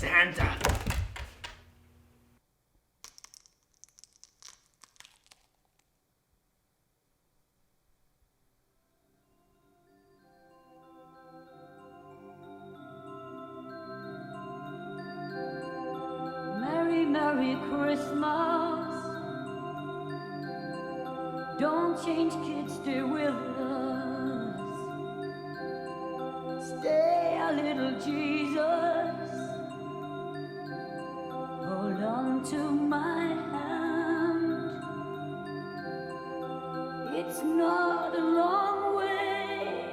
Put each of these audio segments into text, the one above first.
Santa. Merry, Merry Christmas. Don't change, kids, stay with us. Stay a little Jesus. Hold on to my hand. It's not a long way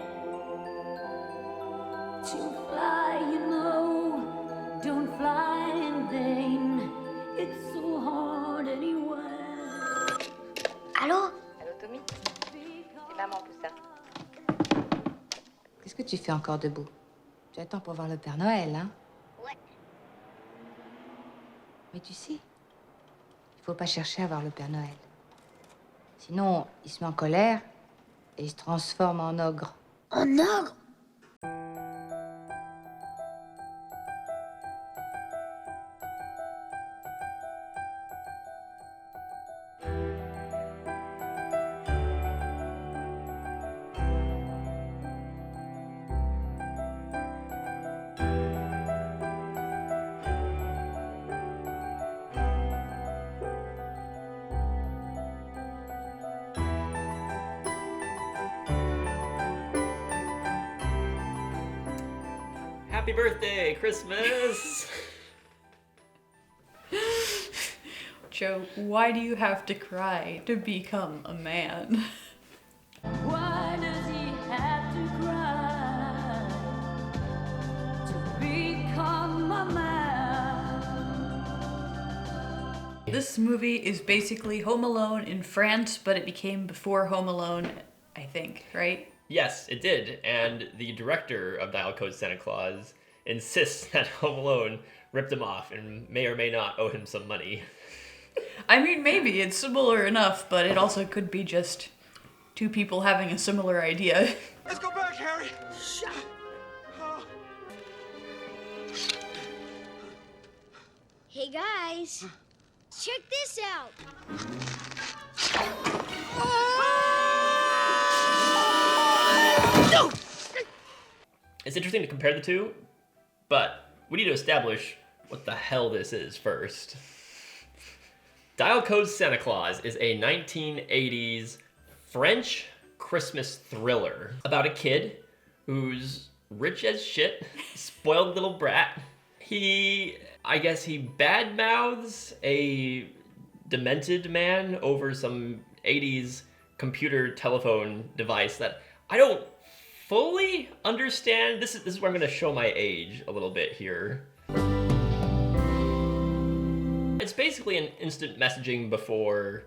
to fly, you know. Don't fly in vain. It's so hard anyway. Allô? Allô, Tommy? C'est maman, tout ça. Qu'est-ce que tu fais encore debout? Tu attends pour voir le Père Noël, hein? Ouais. Mais tu sais, il faut pas chercher à voir le Père Noël. Sinon, il se met en colère et il se transforme en ogre. En ogre? Happy birthday, Christmas! Joe, why do you have to cry to become a man? Why does he have to cry to become a man? This movie is basically Home Alone in France, but it became before Home Alone, I think, right? Yes, it did, and the director of Dial Code Santa Claus insists that Home Alone ripped him off and may or may not owe him some money. I mean, maybe it's similar enough, but it also could be just two people having a similar idea. Let's go back, Harry! Shut up. Hey guys, check this out. It's interesting to compare the two, but we need to establish what the hell this is first. Dial Code Santa Claus is a 1980s French Christmas thriller about a kid who's rich as shit, spoiled little brat. I guess he badmouths a demented man over some 80s computer telephone device that I don't fully understand. This is where I'm gonna show my age a little bit here. It's basically an instant messaging before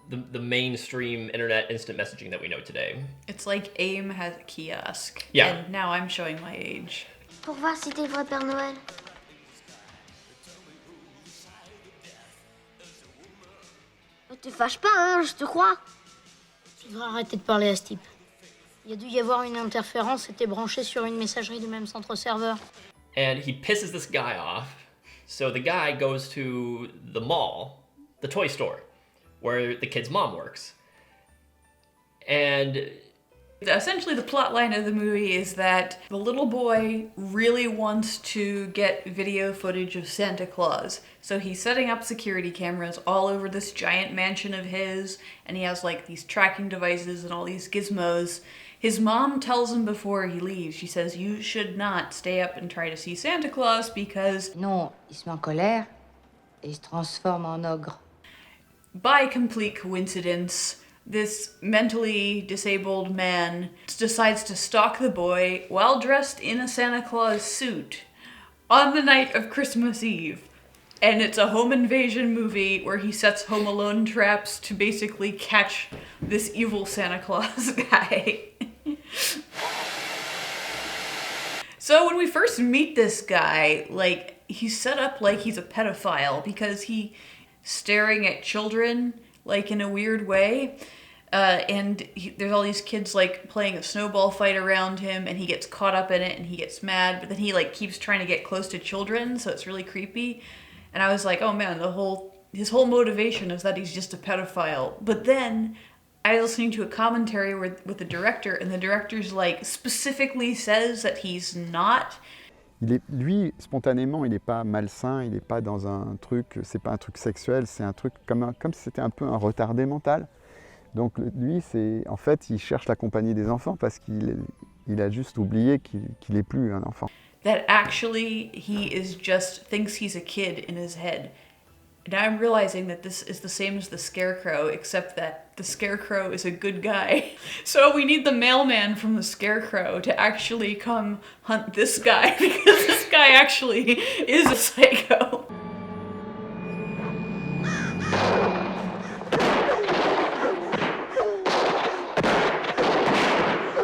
the mainstream internet instant messaging that we know today. It's like AIM has a kiosk. Yeah. And now I'm showing my age. Pour voir si t'es le vrai Père Noël. Te fâche pas, hein, je te crois. Tu devrais arrêter de parler à ce type. Il y a dû y avoir une interférence, c'était branché sur une messagerie du même centre serveur. And he pisses this guy off. So the guy goes to the mall, the toy store, where the kid's mom works. And Essentially, the plot line of the movie is that the little boy really wants to get video footage of Santa Claus. So he's setting up security cameras all over this giant mansion of his, and he has like these tracking devices and all these gizmos. His mom tells him before he leaves, she says, you should not stay up and try to see Santa Claus because... Non, il se met en colère et il se transforme en ogre. By complete coincidence, this mentally disabled man decides to stalk the boy while dressed in a Santa Claus suit on the night of Christmas Eve. And it's a home invasion movie where he sets Home Alone traps to basically catch this evil Santa Claus guy. So when we first meet this guy, like, he's set up like he's a pedophile because he's staring at children, like, in a weird way. There's all these kids like playing a snowball fight around him, and he gets caught up in it and he gets mad, but then he like keeps trying to get close to children, so it's really creepy. And I was like, oh man, his whole motivation is that he's just a pedophile. But then I was listening to a commentary with the director, and the director's like specifically says that he's not. Lui, spontanément, il n'est pas malsain, il n'est pas dans un truc, c'est pas un truc sexuel, c'est un truc comme si c'était un peu un retardé mental. Donc lui, en fait, il cherche la compagnie des enfants parce qu'il a juste oublié qu'il n'est plus un enfant. That actually he thinks he's a kid in his head. Now I'm realizing that this is the same as the Scarecrow, except that the Scarecrow is a good guy. So we need the mailman from the Scarecrow to actually come hunt this guy, because this guy actually is a psycho.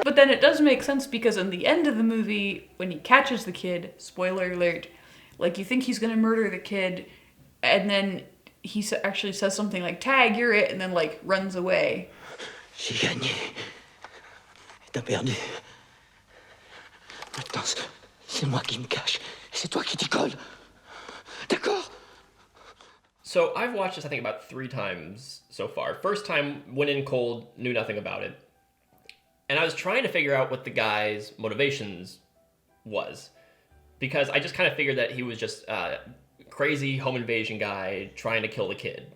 But then it does make sense, because in the end of the movie, when he catches the kid, spoiler alert, like you think he's gonna murder the kid, and then he actually says something like, "Tag, you're it," and then like runs away. J'ai gagné. Et t'as perdu. Maintenant, c'est moi qui me cache. C'est toi qui t'y colle. D'accord? So I've watched this, I think, about 3 times so far. First time, went in cold, knew nothing about it. And I was trying to figure out what the guy's motivations was. Because I just kind of figured that he was just a crazy home invasion guy trying to kill the kid.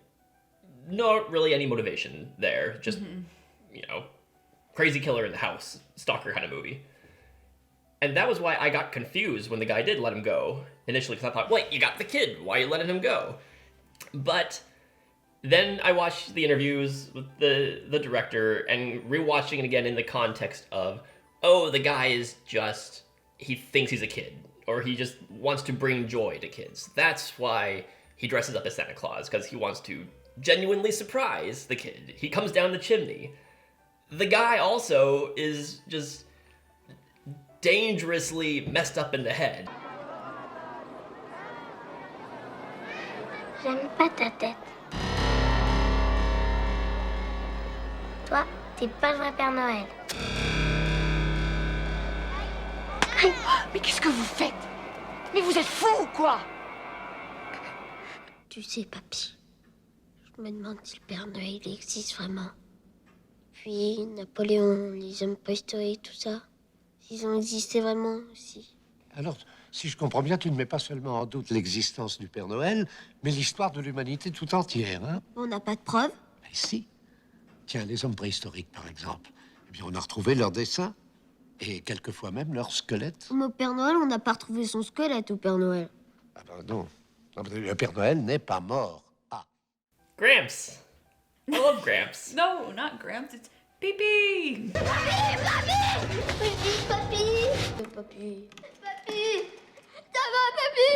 Not really any motivation there. Just, crazy killer in the house, stalker kind of movie. And that was why I got confused when the guy did let him go initially, because I thought, wait, you got the kid, why are you letting him go? But then I watched the interviews with the director, and rewatching it again in the context of, oh, the guy is just, he thinks he's a kid, or he just wants to bring joy to kids. That's why he dresses up as Santa Claus, because he wants to genuinely surprise the kid. He comes down the chimney. The guy also is just dangerously messed up in the head. J'aime pas ta tête. Toi, t'es pas le vrai Père Noël. Mais qu'est-ce que vous faites? Mais vous êtes fous ou quoi? Tu sais, papy, je me demande si le Père Noël il existe vraiment. Puis Napoléon, les hommes préhistoriques, tout ça, ils ont existé vraiment aussi. Alors, si je comprends bien, tu ne mets pas seulement en doute l'existence du Père Noël, mais l'histoire de l'humanité tout entière, hein? On n'a pas de preuves? Mais si. Tiens, les hommes préhistoriques, par exemple. Eh bien, on a retrouvé leurs dessins, et quelquefois même leurs squelettes. Mais au Père Noël, on n'a pas retrouvé son squelette au Père Noël. Ah ben non. Le Père Noël n'est pas mort. Ah. Gramps. I love Gramps. No, not Gramps, it's Pee-Pee! Papy! Papy! Papy! Ça va, papy?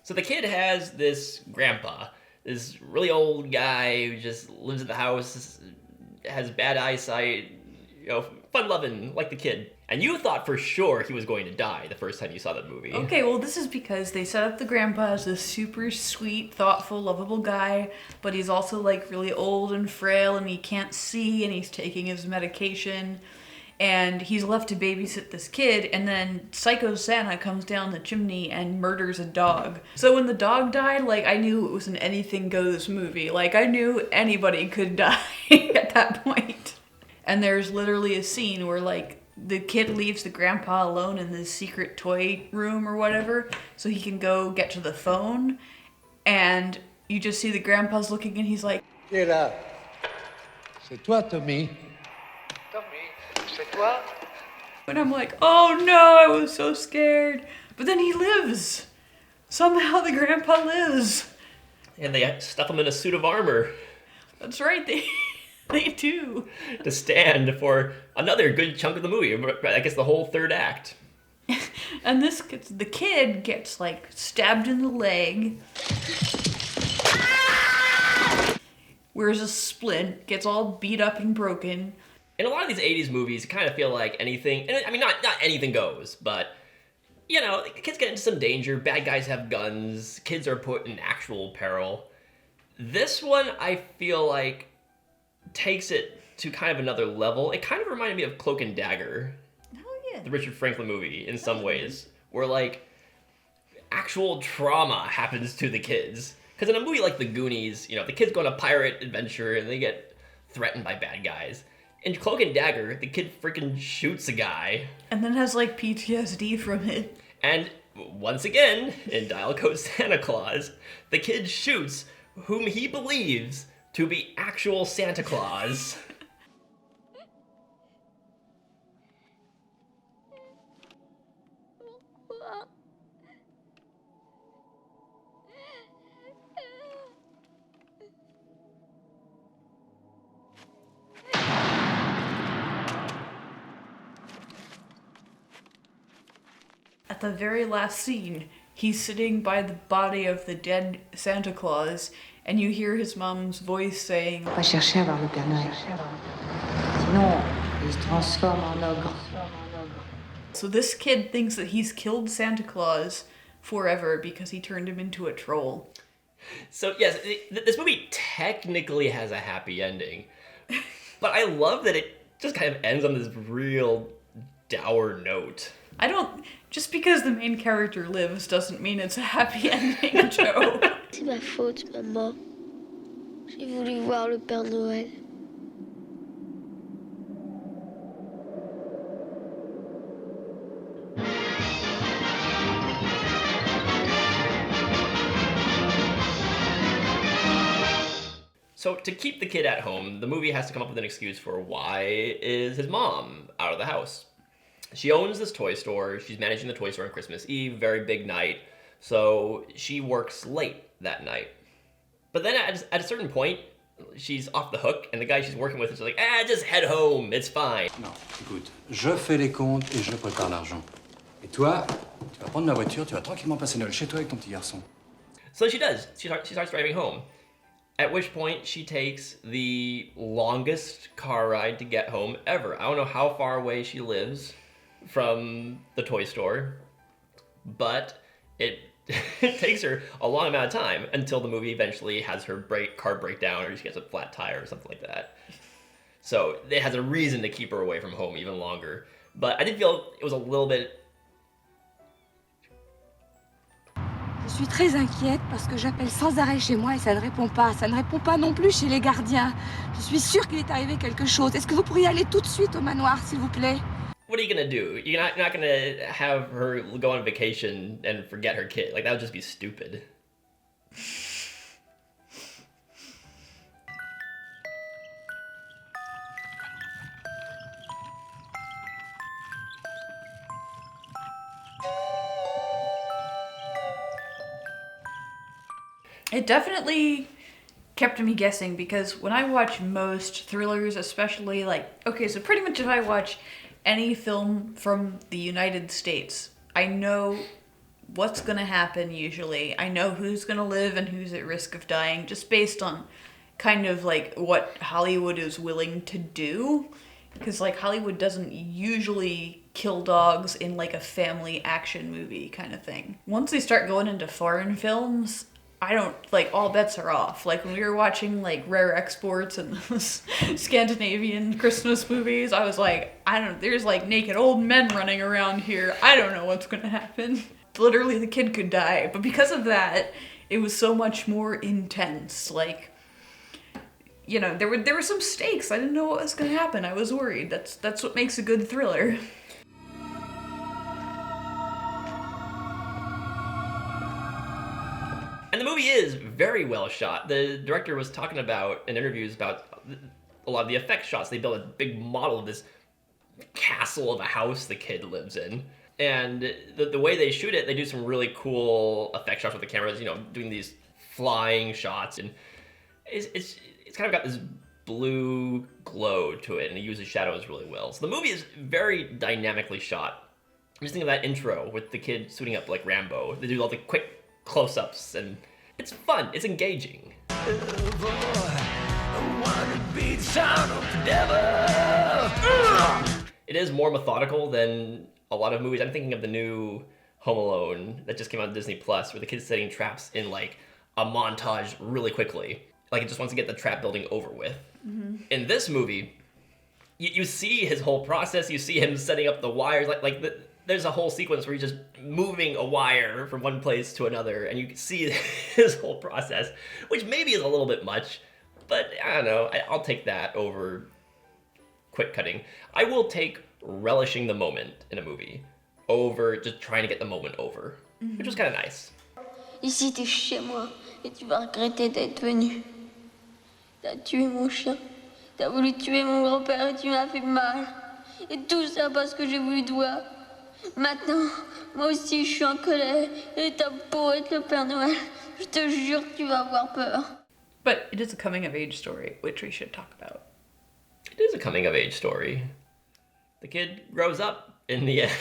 So the kid has this grandpa, this really old guy who just lives in the house, has bad eyesight, fun-loving, like the kid. And you thought for sure he was going to die the first time you saw that movie. Okay, well, this is because they set up the grandpa as this super sweet, thoughtful, lovable guy, but he's also like really old and frail, and he can't see, and he's taking his medication, and he's left to babysit this kid, and then Psycho Santa comes down the chimney and murders a dog. So when the dog died, like, I knew it was an anything goes movie. Like, I knew anybody could die at that point. And there's literally a scene where, like, the kid leaves the grandpa alone in this secret toy room or whatever, so he can go get to the phone, and you just see the grandpa's looking and he's like, Qui est là? C'est toi, Tommy. Tommy, c'est toi? and I'm like, oh no, I was so scared. But then he lives. Somehow the grandpa lives. And they stuff him in a suit of armor. That's right, they do. To stand for another good chunk of the movie. I guess the whole third act. And the kid gets like stabbed in the leg. Wears a splint, gets all beat up and broken. In a lot of these 80s movies, you kind of feel like anything, I mean, not anything goes, but, kids get into some danger, bad guys have guns, kids are put in actual peril. This one, I feel like, takes it to kind of another level. It kind of reminded me of Cloak and Dagger. Oh yeah. The Richard Franklin movie in some ways, where like actual trauma happens to the kids. Because in a movie like The Goonies, the kids go on a pirate adventure and they get threatened by bad guys. In Cloak and Dagger, the kid freaking shoots a guy. And then has like PTSD from it. And once again, in Dial Code Santa Claus, the kid shoots whom he believes to be actual Santa Claus. At the very last scene, he's sitting by the body of the dead Santa Claus, and you hear his mom's voice saying, Faut pas chercher à voir le Père Noël. Sinon, il se transforme en ogre. So this kid thinks that he's killed Santa Claus forever because he turned him into a troll. So yes, this movie technically has a happy ending, but I love that it just kind of ends on this real dour note. Just because the main character lives doesn't mean it's a happy ending, Joe. C'est ma faute, maman. J'ai voulu voir le Père Noël. So to keep the kid at home, the movie has to come up with an excuse for why is his mom out of the house. She owns this toy store. She's managing the toy store on Christmas Eve, very big night. So she works late that night. But then at a certain point, she's off the hook, and the guy she's working with is like, just head home, it's fine. Non, écoute, je fais les comptes et je prépare l'argent. Et toi, tu vas prendre ma voiture, tu vas tranquillement passer Noël chez toi avec ton petit garçon. So she does. She starts driving home. At which point, she takes the longest car ride to get home ever. I don't know how far away she lives from the toy store, but it takes her a long amount of time until the movie eventually has her car break down, or she gets a flat tire or something like that. So it has a reason to keep her away from home even longer. But I did feel it was a little bit... Je suis très inquiète parce que j'appelle sans arrêt chez moi et ça ne répond pas. Ça ne répond pas non plus chez les gardiens. Je suis sûre qu'il est arrivé quelque chose. Est-ce que vous pourriez aller tout de suite au manoir, s'il vous plaît? What are you gonna do? You're not gonna have her go on vacation and forget her kid. Like, that would just be stupid. It definitely kept me guessing, because when I watch most thrillers, especially so pretty much if I watch any film from the United States, I know what's gonna happen usually. I know who's gonna live and who's at risk of dying, just based on kind of what Hollywood is willing to do. Because Hollywood doesn't usually kill dogs in a family action movie kind of thing. Once they start going into foreign films, I don't, all bets are off. When we were watching, Rare Exports and Scandinavian Christmas movies, I was there's, naked old men running around here. I don't know what's gonna happen. Literally, the kid could die. But because of that, it was so much more intense. There were some stakes. I didn't know what was gonna happen. I was worried. That's what makes a good thriller. And the movie is very well shot. The director was talking about in interviews about a lot of the effect shots. They built a big model of this castle of a house the kid lives in. And the way they shoot it, they do some really cool effect shots with the cameras, doing these flying shots. And it's kind of got this blue glow to it, and it uses shadows really well. So the movie is very dynamically shot. I'm just thinking of that intro with the kid suiting up like Rambo. They do all the quick close-ups, and it's fun, it's engaging. It is more methodical than a lot of movies. I'm thinking of the new Home Alone that just came out on Disney Plus, where the kid's setting traps in a montage really quickly. It just wants to get the trap building over with. Mm-hmm. In this movie, you see his whole process. You see him setting up the wires. There's a whole sequence where he's just moving a wire from one place to another, and you can see his whole process, which maybe is a little bit much, but I don't know. I'll take that over quick cutting. I will take relishing the moment in a movie over just trying to get the moment over, which was kind of nice. Ici, t'es chez moi et tu vas regretter d'être venu. T'as tué mon chien, t'as voulu tuer mon grand-père et tu m'as fait mal. Et tout ça parce que j'ai voulu toi. Maintenant, moi aussi je suis en colère et t'as beau être le Père Noël, je te jure que tu vas avoir peur. But it is a coming-of-age story, which we should talk about. It is a coming-of-age story. The kid grows up in the end.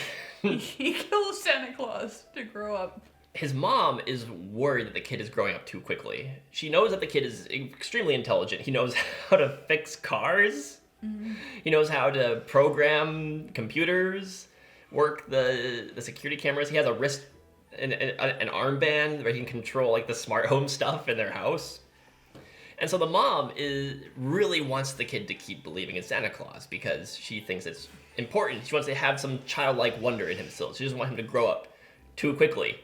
He kills Santa Claus to grow up. His mom is worried that the kid is growing up too quickly. She knows that the kid is extremely intelligent. He knows how to fix cars. He knows how to program computers, work the security cameras. He has a wrist, an armband where he can control like the smart home stuff in their house. And so the mom really wants the kid to keep believing in Santa Claus because she thinks it's important. She wants to have some childlike wonder in him still. She doesn't want him to grow up too quickly.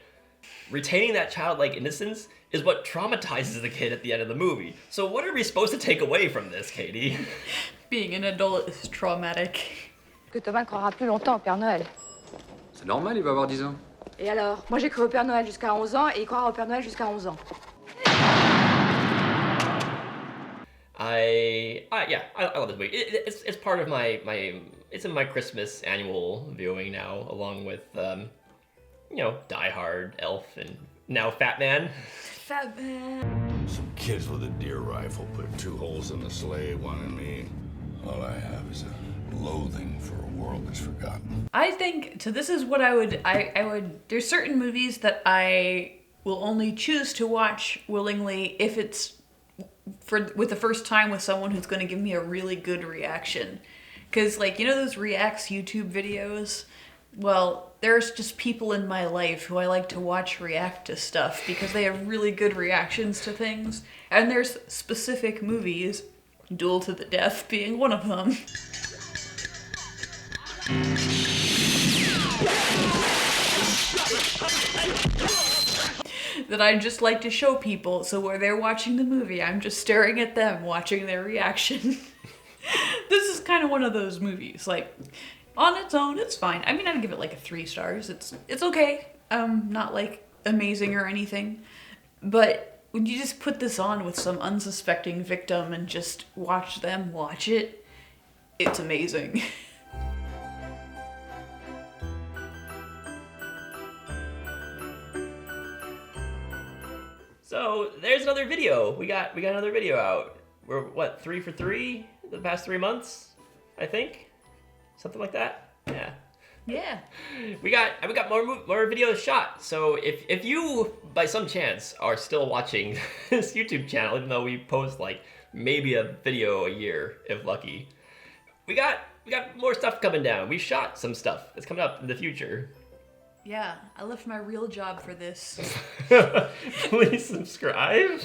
Retaining that childlike innocence is what traumatizes the kid at the end of the movie. So what are we supposed to take away from this, Katie? Being an adult is traumatic. Que Thomas croira plus longtemps au Père Noël. C'est normal, il va avoir 10 ans. Et alors? Moi, j'ai cru au Père Noël jusqu'à 11 ans et il croira au Père Noël jusqu'à 11 ans. I love this movie. It's part of my it's in my Christmas annual viewing now, along with Die Hard, Elf, and now Fat Man. Fat Man. Some kids with a deer rifle put 2 holes in the sleigh, one in me. All I have is a loathing for a world that's forgotten. I think, so this is what I would, there's certain movies that I will only choose to watch willingly if it's with the first time with someone who's going to give me a really good reaction. Because, those reacts YouTube videos? Well, there's just people in my life who I like to watch react to stuff because they have really good reactions to things. And there's specific movies, Duel to the Death being one of them. That I just like to show people, so where they're watching the movie, I'm just staring at them, watching their reaction. This is kind of one of those movies. On its own, it's fine. I mean, I'd give it 3 stars. It's okay. Not amazing or anything. But when you just put this on with some unsuspecting victim and just watch them watch it, it's amazing. So there's another video. We got another video out. We're 3 for 3 the past 3 months, I think, something like that. Yeah. Yeah. We got more videos shot. So if you by some chance are still watching this YouTube channel, even though we post maybe a video a year if lucky, we got more stuff coming down. We shot some stuff that's coming up in the future. Yeah, I left my real job for this. Please subscribe.